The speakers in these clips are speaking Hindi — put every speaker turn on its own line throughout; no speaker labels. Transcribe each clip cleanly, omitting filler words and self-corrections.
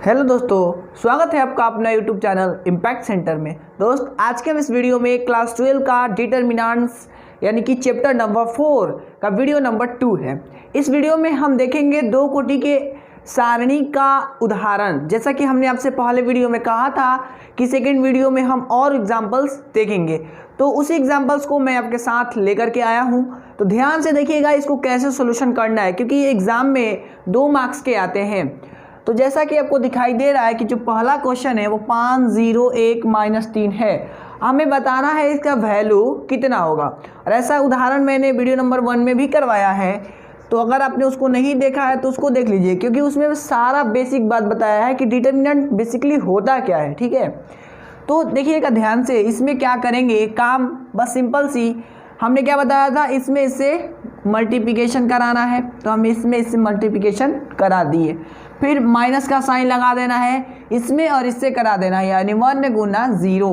हेलो दोस्तों, स्वागत है आपका अपना यूट्यूब चैनल इम्पैक्ट सेंटर में। दोस्त, आज के हम इस वीडियो में क्लास 12 का डिटर्मिनेंट्स यानी कि चैप्टर नंबर 4 का वीडियो नंबर 2 है। इस वीडियो में हम देखेंगे दो कोटि के सारणी का उदाहरण। जैसा कि हमने आपसे पहले वीडियो में कहा था कि सेकेंड वीडियो में हम और एग्जाम्पल्स देखेंगे, तो उसी एग्जाम्पल्स को मैं आपके साथ लेकर के आया हूँ। तो ध्यान से देखिएगा इसको कैसे सोल्यूशन करना है, क्योंकि ये एग्ज़ाम में 2 मार्क्स के आते हैं। तो जैसा कि आपको दिखाई दे रहा है कि जो पहला क्वेश्चन है वो 501-3 है। हमें बताना है इसका वैल्यू कितना होगा। और ऐसा उदाहरण मैंने वीडियो नंबर 1 में भी करवाया है, तो अगर आपने उसको नहीं देखा है तो उसको देख लीजिए, क्योंकि उसमें सारा बेसिक बात बताया है कि डिटर्मिनेंट बेसिकली होता क्या है। ठीक है, तो देखिएगा ध्यान से। इसमें क्या करेंगे काम, बस सिंपल सी, हमने क्या बताया था, इसमें इससे मल्टीप्लिकेशन कराना है, तो हम इसमें इससे मल्टीप्लिकेशन करा दिए। फिर माइनस का साइन लगा देना है इसमें और इससे करा देना है, यानी 1 गुना 0।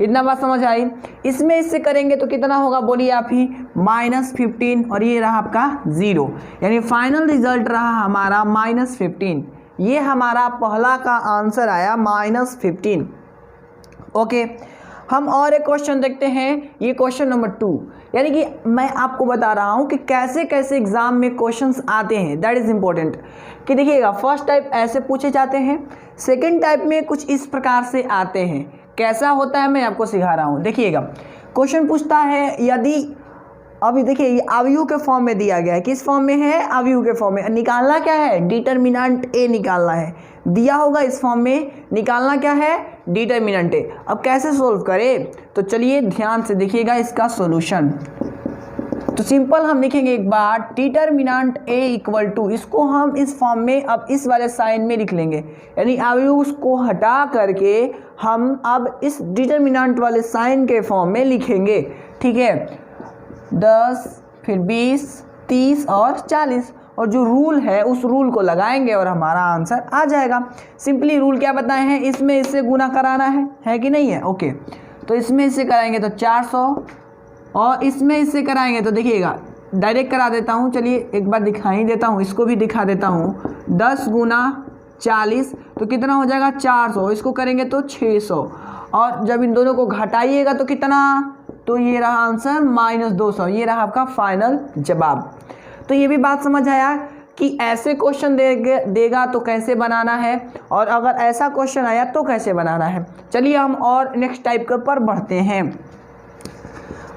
इतना बात समझ आई। इसमें इससे करेंगे तो कितना होगा, बोलिए आप ही, -15, और ये रहा आपका 0, यानी फाइनल रिजल्ट रहा हमारा -15। ये हमारा पहला का आंसर आया -15। ओके, हम और एक क्वेश्चन देखते हैं, ये क्वेश्चन नंबर 2। यानी कि मैं आपको बता रहा हूँ कि कैसे कैसे एग्जाम में क्वेश्चंस आते हैं, दैट इज़ इम्पोर्टेंट। कि देखिएगा, फर्स्ट टाइप ऐसे पूछे जाते हैं, सेकंड टाइप में कुछ इस प्रकार से आते हैं। कैसा होता है मैं आपको सिखा रहा हूँ। देखिएगा, क्वेश्चन पूछता है यदि, अभी देखिए ये अवयव के फॉर्म में दिया गया है। किस फॉर्म में है, अवयव के फॉर्म में। निकालना क्या है, डिटर्मिनेंट ए निकालना है। दिया होगा इस फॉर्म में, निकालना क्या है, डिटर्मिनेंट ए। अब कैसे सोल्व करें, तो चलिए ध्यान से देखिएगा इसका सॉल्यूशन। तो सिंपल हम लिखेंगे एक बार, डिटर्मिनेंट ए इक्वल टू, इसको हम इस फॉर्म में अब इस वाले साइन में लिख लेंगे, यानी अवयव को हटा करके हम अब इस डिटर्मिनेंट वाले साइन के फॉर्म में लिखेंगे। ठीक है, 10, फिर 20, 30 और 40, और जो रूल है उस रूल को लगाएंगे और हमारा आंसर आ जाएगा। सिंपली रूल क्या बताए हैं, इसमें इससे गुना कराना है कि नहीं है। ओके, तो इसमें इससे कराएंगे तो 400, और इसमें इससे कराएंगे तो देखिएगा डायरेक्ट करा देता हूँ। चलिए एक बार दिखा ही देता हूँ, इसको भी दिखा देता हूँ। 10 गुना 40 तो कितना हो जाएगा, 400। इसको करेंगे तो 600, और जब इन दोनों को घटाइएगा तो कितना, तो ये रहा आंसर -200। ये रहा आपका फाइनल जवाब। तो ये भी बात समझ आया कि ऐसे क्वेश्चन देगा तो कैसे बनाना है, और अगर ऐसा क्वेश्चन आया तो कैसे बनाना है। चलिए हम और नेक्स्ट टाइप के ऊपर बढ़ते हैं।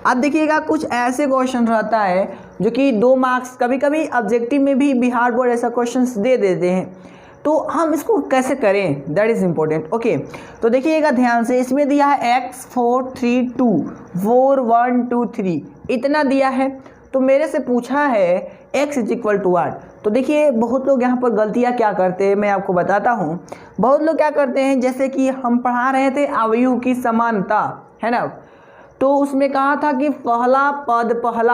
अब देखिएगा, कुछ ऐसे क्वेश्चन रहता है जो कि 2 मार्क्स, कभी कभी ऑब्जेक्टिव में भी बिहार बोर्ड ऐसा क्वेश्चंस दे देते हैं, तो हम इसको कैसे करें, दैट इज़ इम्पोर्टेंट। ओके, तो देखिएगा ध्यान से, इसमें दिया है x 4 3 2 4 1 2 3, इतना दिया है। तो मेरे से पूछा है x = what। तो देखिए बहुत लोग यहाँ पर गलतियाँ क्या करते हैं मैं आपको बताता हूँ। बहुत लोग क्या करते हैं, जैसे कि हम पढ़ा रहे थे अवयव की समानता, है ना, तो उसमें कहा था कि पहला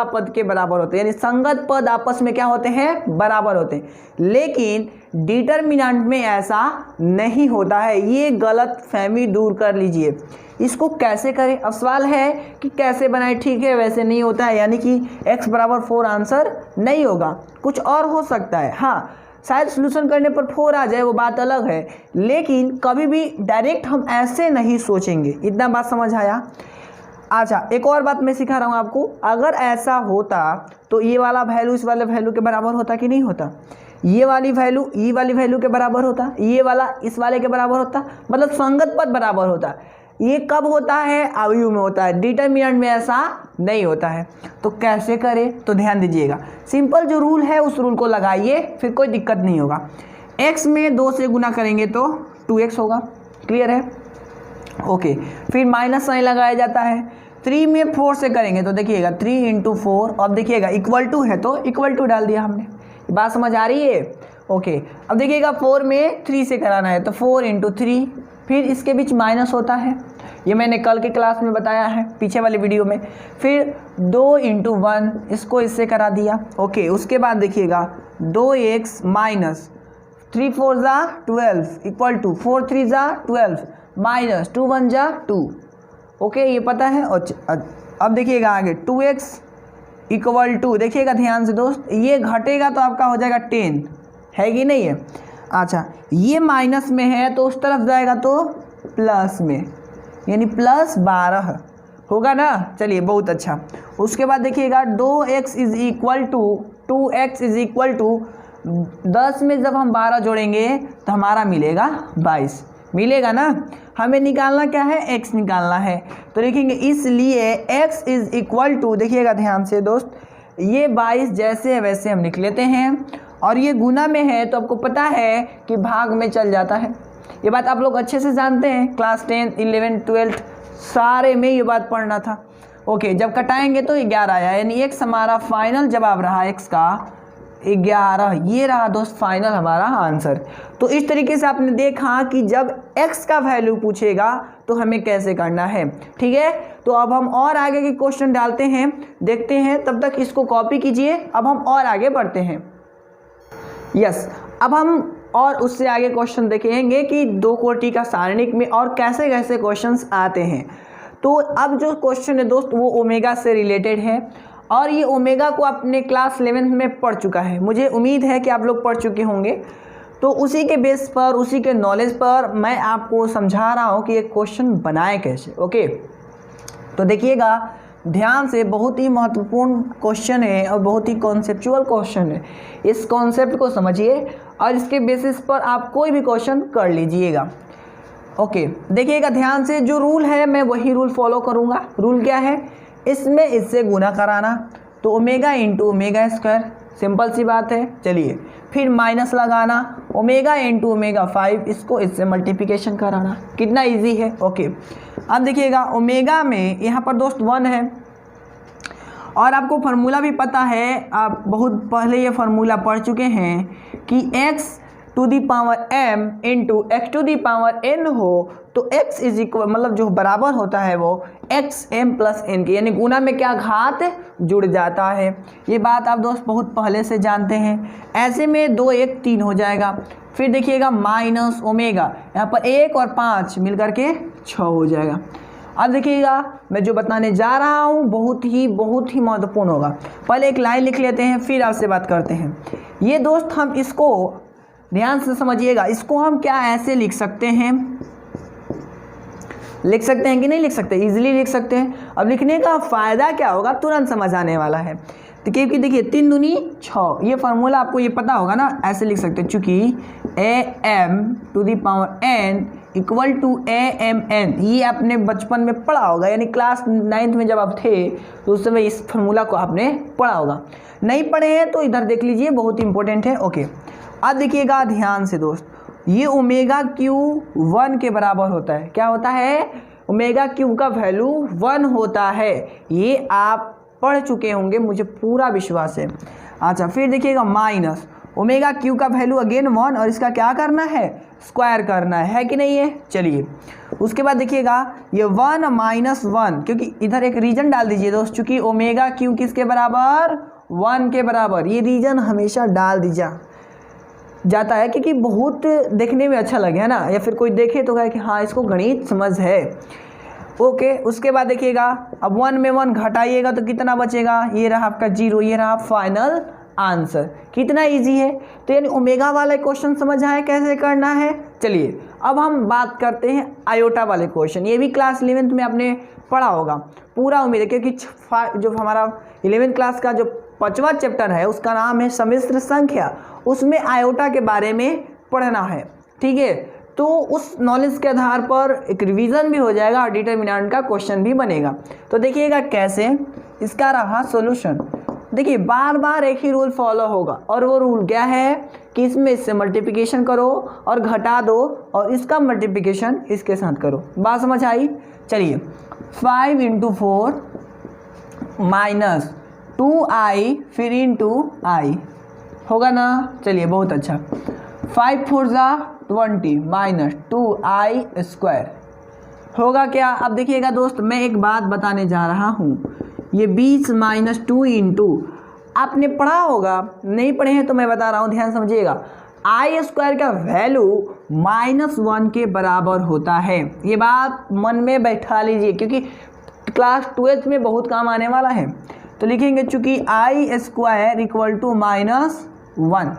पद के बराबर होते हैं, यानी संगत पद आपस में क्या होते हैं, बराबर होते हैं। लेकिन डिटर्मिनेंट में ऐसा नहीं होता है, ये गलत फहमी दूर कर लीजिए। इसको कैसे करें, अब सवाल है कि कैसे बनाए। ठीक है, वैसे नहीं होता है, यानी कि x = 4 आंसर नहीं होगा, कुछ और हो सकता है। हाँ, शायद सॉल्यूशन करने पर 4 आ जाए, वो बात अलग है, लेकिन कभी भी डायरेक्ट हम ऐसे नहीं सोचेंगे। इतना बात समझ आया। अच्छा, एक और बात मैं सिखा रहा हूँ आपको। अगर ऐसा होता तो ये वाला वैल्यू इस वाले वैल्यू के बराबर होता कि नहीं होता, ये वाली वैल्यू के बराबर होता, ये वाला इस वाले के बराबर होता, मतलब संगत पद बराबर होता। ये कब होता है, अवयव में होता है, डिटर्मिनेंट में ऐसा नहीं होता है। तो कैसे करें, तो ध्यान दीजिएगा, सिंपल जो रूल है उस रूल को लगाइए, फिर कोई दिक्कत नहीं होगा। x में 2 से गुना करेंगे तो 2x होगा, क्लियर है। ओके, फिर माइनस साइन लगाया जाता है। 3 में 4 से करेंगे तो देखिएगा 3 × 4, अब देखिएगा इक्वल टू है तो इक्वल टू डाल दिया हमने। बात समझ आ रही है। ओके, अब देखिएगा 4 में 3 से कराना है तो 4 × 3, फिर इसके बीच माइनस होता है, ये मैंने कल के क्लास में बताया है, पीछे वाली वीडियो में। फिर 2 × 1, इसको इससे करा दिया। ओके, उसके बाद देखिएगा 2x minus 3 4 = 12 equal to 4 3 = 12 minus 2 1 = 2। Okay, ये पता है। अब देखिएगा आगे 2x = देखिएगा ध्यान से दोस्त, ये घटेगा तो आपका हो जाएगा 10, है कि नहीं है। अच्छा ये माइनस में है तो उस तरफ जाएगा तो प्लस में, यानी +12 होगा ना। चलिए बहुत अच्छा। उसके बाद देखिएगा 2x is equal to 2x is equal to 10 में जब हम 12 जोड़ेंगे तो हमारा मिलेगा 22, मिलेगा ना। हमें निकालना क्या है, x निकालना है। तो लिखेंगे इसलिए x इज इक्वल टू, देखिएगा ध्यान से दोस्त, ये 22 जैसे है वैसे हम लिख लेते हैं, और ये गुना में है तो आपको पता है कि भाग में चल जाता है। ये बात आप लोग अच्छे से जानते हैं, क्लास 10, 11, 12 सारे में ये बात पढ़ना था। ओके, जब कटाएंगे तो 11 आया, यानी x हमारा फाइनल जवाब रहा x का 11। ये रहा दोस्त फाइनल हमारा आंसर। तो इस तरीके से आपने देखा कि जब x का वैल्यू पूछेगा तो हमें कैसे करना है। ठीक है, तो अब हम और आगे के क्वेश्चन डालते हैं, देखते हैं। तब तक इसको कॉपी कीजिए। अब हम और आगे बढ़ते हैं। यस, अब हम और उससे आगे क्वेश्चन देखेंगे कि 2 कोटि का सारणिक में और कैसे कैसे क्वेश्चंस आते हैं। तो अब जो क्वेश्चन है दोस्त वो ओमेगा से रिलेटेड है, और ये ओमेगा को अपने क्लास 11 में पढ़ चुका है, मुझे उम्मीद है कि आप लोग पढ़ चुके होंगे। तो उसी के बेस पर, उसी के नॉलेज पर मैं आपको समझा रहा हूँ कि ये क्वेश्चन बनाए कैसे। ओके, तो देखिएगा ध्यान से, बहुत ही महत्वपूर्ण क्वेश्चन है और बहुत ही कॉन्सेप्चुअल क्वेश्चन है। इस कॉन्सेप्ट को समझिए और इसके बेसिस पर आप कोई भी क्वेश्चन कर लीजिएगा। ओके, देखिएगा ध्यान से, जो रूल है मैं वही रूल फॉलो करूँगा। रूल क्या है, इसमें इससे गुना कराना, तो omega into omega square, simple सी बात है। चलिए, फिर माइनस लगाना, ओमेगा इंटू ओमेगा 5, इसको इससे मल्टीप्लिकेशन कराना। कितना इजी है। ओके, अब देखिएगा ओमेगा में यहाँ पर दोस्त 1 है, और आपको फार्मूला भी पता है, आप बहुत पहले ये फार्मूला पढ़ चुके हैं कि x to the power m into x to the power n हो तो x इज इक्वल, मतलब जो बराबर होता है वो xm प्लस n के, यानी गुना में क्या घात जुड़ जाता है। ये बात आप दोस्त बहुत पहले से जानते हैं। ऐसे में 2 1 3 हो जाएगा। फिर देखिएगा माइनस ओमेगा, यहाँ पर 1 और 5 मिलकर के 6 हो जाएगा। अब देखिएगा मैं जो बताने जा रहा हूँ बहुत ही महत्वपूर्ण होगा। पहले एक लाइन लिख लेते हैं, फिर आपसे बात करते हैं। ये दोस्त हम इसको ध्यान से समझिएगा, इसको हम क्या ऐसे लिख सकते हैं, लिख सकते हैं कि नहीं लिख सकते, इजीली लिख सकते हैं। अब लिखने का फ़ायदा क्या होगा, तुरंत समझ आने वाला है। तो क्योंकि देखिए 3 दूनी 6, ये फार्मूला आपको ये पता होगा ना, ऐसे लिख सकते हैं, चूँकि am to the power n equal to amn, ये आपने बचपन में पढ़ा होगा, यानी क्लास 9th में जब आप थे तो उस समय इस फार्मूला को आपने पढ़ा होगा। नहीं पढ़े हैं तो इधर देख लीजिए, बहुत इंपॉर्टेंट है। ओके, अब देखिएगा ध्यान से दोस्त, ये ओमेगा क्यू 1 के बराबर होता है। क्या होता है, ओमेगा क्यू का वैल्यू 1 होता है। ये आप पढ़ चुके होंगे, मुझे पूरा विश्वास है। अच्छा, फिर देखिएगा माइनस ओमेगा क्यू का वैल्यू अगेन 1, और इसका क्या करना है, स्क्वायर करना है कि नहीं है। चलिए, उसके बाद देखिएगा ये 1 माइनस 1, क्योंकि इधर एक रीजन डाल दीजिए दोस्त, चूँकि ओमेगा क्यू किसके बराबर, 1 के बराबर। ये रीजन हमेशा डाल दीजिए जाता है क्योंकि बहुत देखने में अच्छा लगे, है ना, या फिर कोई देखे तो कहे कि हाँ इसको गणित समझ है। ओके, उसके बाद देखिएगा अब 1 में 1 घटाइएगा तो कितना बचेगा, ये रहा आपका 0, ये रहा फाइनल आंसर। कितना इजी है। तो यानी ओमेगा वाला क्वेश्चन समझ आए कैसे करना है। चलिए अब हम बात करते हैं आयोटा वाले क्वेश्चन। ये भी क्लास 11th में आपने पढ़ा होगा, पूरा उम्मीद है, क्योंकि जो हमारा 11th क्लास का जो 5वां चैप्टर है उसका नाम है सम्मिश्र संख्या, उसमें आयोटा के बारे में पढ़ना है। ठीक है, तो उस नॉलेज के आधार पर एक रिवीजन भी हो जाएगा और डिटरमिनेंट का क्वेश्चन भी बनेगा। तो देखिएगा कैसे, इसका रहा सॉल्यूशन। देखिए बार बार एक ही रूल फॉलो होगा, और वो रूल क्या है कि इसमें इससे मल्टीप्लिकेशन करो और घटा दो, और इसका मल्टीप्लिकेशन इसके साथ करो। बात समझ आई। चलिए 5 × 4 माइनस 2i फिर इंटू i होगा ना। चलिए बहुत अच्छा। 5 4 20 माइनस 2i स्क्वायर होगा क्या। अब देखिएगा दोस्त, मैं एक बात बताने जा रहा हूँ, ये 20 माइनस 2 इंटू, आपने पढ़ा होगा, नहीं पढ़े हैं तो मैं बता रहा हूँ, ध्यान समझिएगा। आई स्क्वायर का वैल्यू -1 के बराबर होता है। ये बात मन में बैठा लीजिए, क्योंकि क्लास 12th में बहुत काम आने वाला है। तो लिखेंगे चूंकि आई स्क्वायर इक्वल टू -1,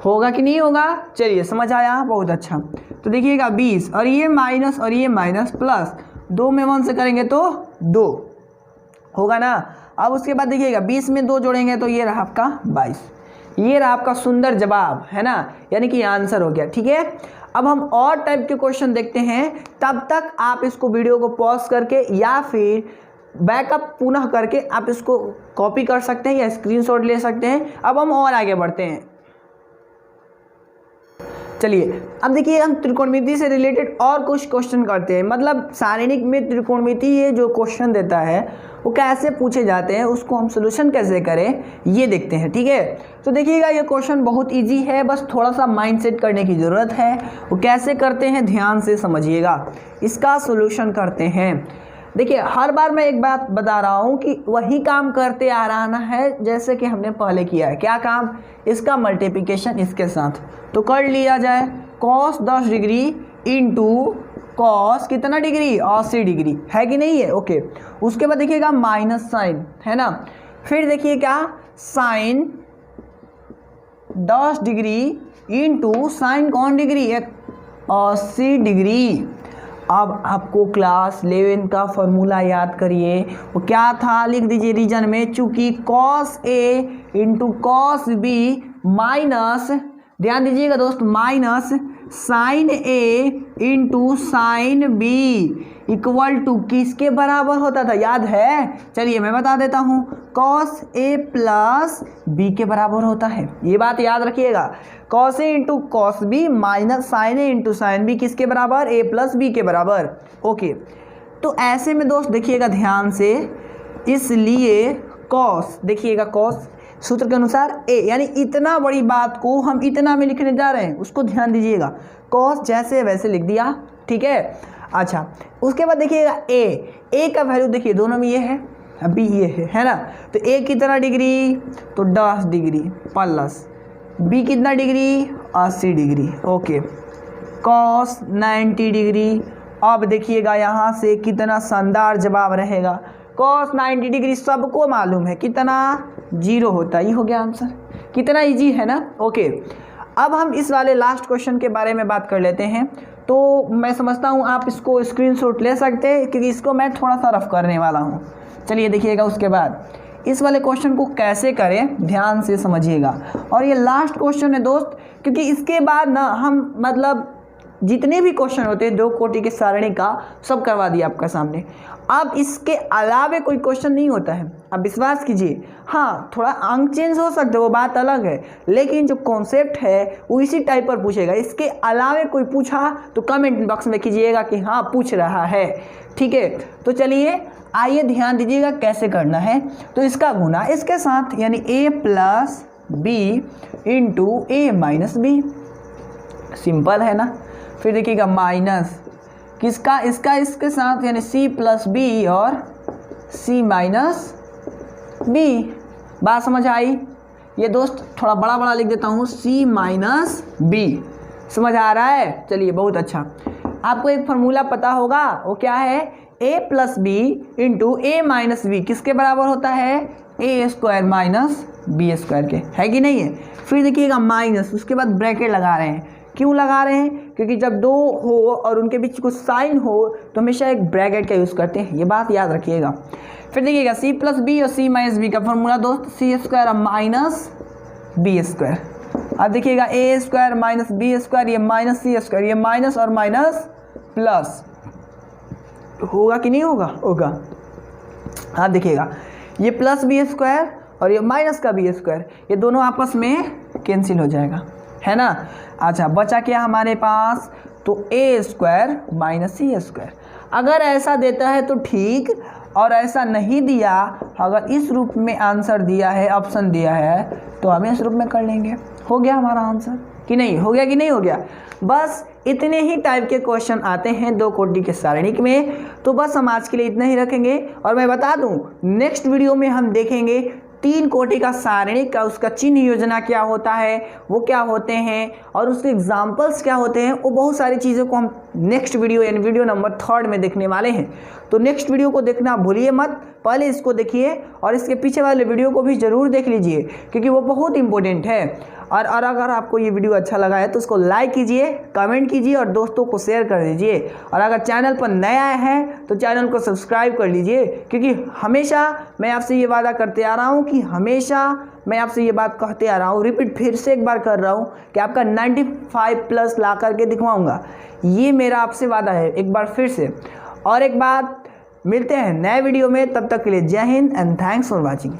होगा कि नहीं होगा? चलिए समझ आया, बहुत अच्छा। तो देखिएगा 20 और ये माइनस प्लस 2 में 1 से करेंगे तो 2 होगा ना। अब उसके बाद देखिएगा 20 में 2 जोड़ेंगे तो ये रहा आपका 22। ये रहा आपका सुंदर जवाब, है ना, यानी कि आंसर हो गया। ठीक है, अब हम और टाइप के क्वेश्चन देखते हैं। तब तक आप इसको वीडियो को पॉज करके या फिर बैकअप पुनः करके आप इसको कॉपी कर सकते हैं या स्क्रीनशॉट ले सकते हैं। अब हम और आगे बढ़ते हैं। चलिए अब देखिए हम त्रिकोणमिति से रिलेटेड और कुछ क्वेश्चन करते हैं। मतलब सारणिक में त्रिकोणमिति ये जो क्वेश्चन देता है वो कैसे पूछे जाते हैं, उसको हम सोल्यूशन कैसे करें ये देखते हैं। ठीक है, तो देखिएगा ये क्वेश्चन बहुत इजी है, बस थोड़ा सा माइंड सेट करने की ज़रूरत है। वो कैसे करते हैं ध्यान से समझिएगा, इसका सोल्यूशन करते हैं। देखिए हर बार मैं एक बात बता रहा हूँ कि वही काम करते आ रहा है जैसे कि हमने पहले किया है। क्या काम? इसका मल्टीप्लिकेशन इसके साथ तो कर लिया जाए। cos 10 डिग्री इंटू कॉस कितना डिग्री? 80 डिग्री, है कि नहीं है? ओके, उसके बाद देखिएगा माइनस साइन, है ना। फिर देखिए क्या, साइन 10 डिग्री इंटू साइन कौन डिग्री? 80 डिग्री। अब आपको क्लास 11 का फॉर्मूला याद करिए, वो क्या था? लिख दीजिए रीजन में, चूंकि cos A into cos B minus, ध्यान दीजिएगा दोस्त, minus sine A into sine B equal to किसके बराबर होता था? याद है? चलिए मैं बता देता हूँ, cos A प्लस B के बराबर होता है। ये बात याद रखिएगा, cos A into cos B minus sine A into sine B किसके बराबर? A प्लस B के बराबर। ओके, तो ऐसे में दोस्त देखिएगा ध्यान से, इसलिए cos, देखिएगा cos सूत्र के अनुसार a, यानी इतना बड़ी बात को हम इतना में लिखने जा रहे हैं, उसको ध्यान दीजिएगा। cos जैसे वैसे लिख दिया, ठीक है। अच्छा, उसके बाद देखिएगा a का वैल्यू देखिए दोनों में ये है, अभी ये है ना। तो a कितना डिग्री? तो 10 डिग्री प्लस b कितना degree? 80 degree. Okay, cos 90 degree. अब देखिएगा यहाँ से कितना शानदार जवाब रहेगा। cos 90 डिग्री सबको मालूम है कितना? 0 होता है। ये हो गया आंसर। कितना इजी है ना। ओके, अब हम इस वाले लास्ट क्वेश्चन के बारे में बात कर लेते हैं। तो मैं समझता हूँ आप इसको स्क्रीनशॉट ले सकते हैं क्योंकि इसको मैं थोड़ा सा रफ करने वाला हूँ। चलिए देखिएगा उसके बाद इस वाले क्वेश्चन को कैसे करें ध्यान से समझिएगा। और ये लास्ट क्वेश्चन है दोस्त, क्योंकि इसके बाद ना हम मतलब जितने भी क्वेश्चन होते हैं 2 कोटि के सारणी का सब करवा दिया आपका सामने। अब इसके अलावे कोई क्वेश्चन नहीं होता है, अब विश्वास कीजिए। हाँ, थोड़ा अंक चेंज हो सकता है, वो बात अलग है, लेकिन जो कॉन्सेप्ट है वो इसी टाइप पर पूछेगा। इसके अलावे कोई पूछा तो कमेंट बॉक्स में कीजिएगा कि हाँ पूछ रहा है। ठीक है, तो चलिए आइए ध्यान दीजिएगा कैसे करना है। तो इसका गुना इसके साथ, यानी a plus B into A minus B, simple है ना। फिर देखिएगा माइनस किसका? इसका इसके साथ, यानी c प्लस बी और c माइनस बी। बात समझ आई? ये दोस्त थोड़ा बड़ा बड़ा लिख देता हूँ, c माइनस बी। समझ आ रहा है? चलिए बहुत अच्छा। आपको एक फार्मूला पता होगा, वो क्या है? a plus B into A minus B किसके बराबर होता है? A square minus B square के, है कि नहीं है। फिर देखिएगा माइनस, उसके बाद ब्रैकेट लगा रहे हैं। क्यों लगा रहे हैं? क्योंकि जब 2 हो और उनके बीच कुछ साइन हो तो हमेशा एक ब्रैकेट का यूज़ करते हैं, ये बात याद रखिएगा। फिर देखिएगा c प्लस बी और c माइनस बी का फॉर्मूला दोस्त c square minus B square. अब देखिएगा A square minus B square, ये माइनस सी स्क्वायर, ये माइनस और माइनस प्लस, होगा कि नहीं होगा? होगा। अब देखिएगा ये प्लस बी स्क्वायर और ये माइनस का बी स्क्वायर, ये दोनों आपस में कैंसिल हो जाएगा, है ना। अच्छा, बचा क्या हमारे पास? तो ए स्क्वायर माइनस सी स्क्वायर। अगर ऐसा देता है तो ठीक, और ऐसा नहीं दिया, अगर इस रूप में आंसर दिया है, ऑप्शन दिया है, तो हम इस रूप में कर लेंगे। हो गया हमारा आंसर कि नहीं? हो गया कि नहीं हो गया? बस इतने ही टाइप के क्वेश्चन आते हैं 2 कोटि के सारणिक में। तो बस हम आज के लिए इतना ही रखेंगे। और मैं बता दूं, नेक्स्ट वीडियो में हम देखेंगे 3 कोटि का सारणिक का, उसका चिन्ह योजना क्या होता है, वो क्या होते हैं और उसके एग्जाम्पल्स क्या होते हैं, वो बहुत सारी चीज़ों को हम नेक्स्ट वीडियो यानी वीडियो नंबर 3 में देखने वाले हैं। तो नेक्स्ट वीडियो को देखना भूलिए मत, पहले इसको देखिए और इसके पीछे वाले वीडियो को भी ज़रूर देख लीजिए क्योंकि वो बहुत इंपॉर्टेंट है। और अगर आपको ये वीडियो अच्छा लगा है तो उसको लाइक कीजिए, कमेंट कीजिए और दोस्तों को शेयर कर दीजिए। और अगर चैनल पर नया है तो चैनल को सब्सक्राइब कर लीजिए क्योंकि हमेशा मैं आपसे ये वादा करते आ रहा हूँ कि हमेशा मैं आपसे ये बात कहते आ रहा हूँ, रिपीट फिर से एक बार कर रहा हूँ कि आपका 95+ ला करके दिखवाऊँगा। ये मेरा आपसे वादा है एक बार फिर से। और एक बात, मिलते हैं नए वीडियो में, तब तक के लिए जय Hind and thanks for watching.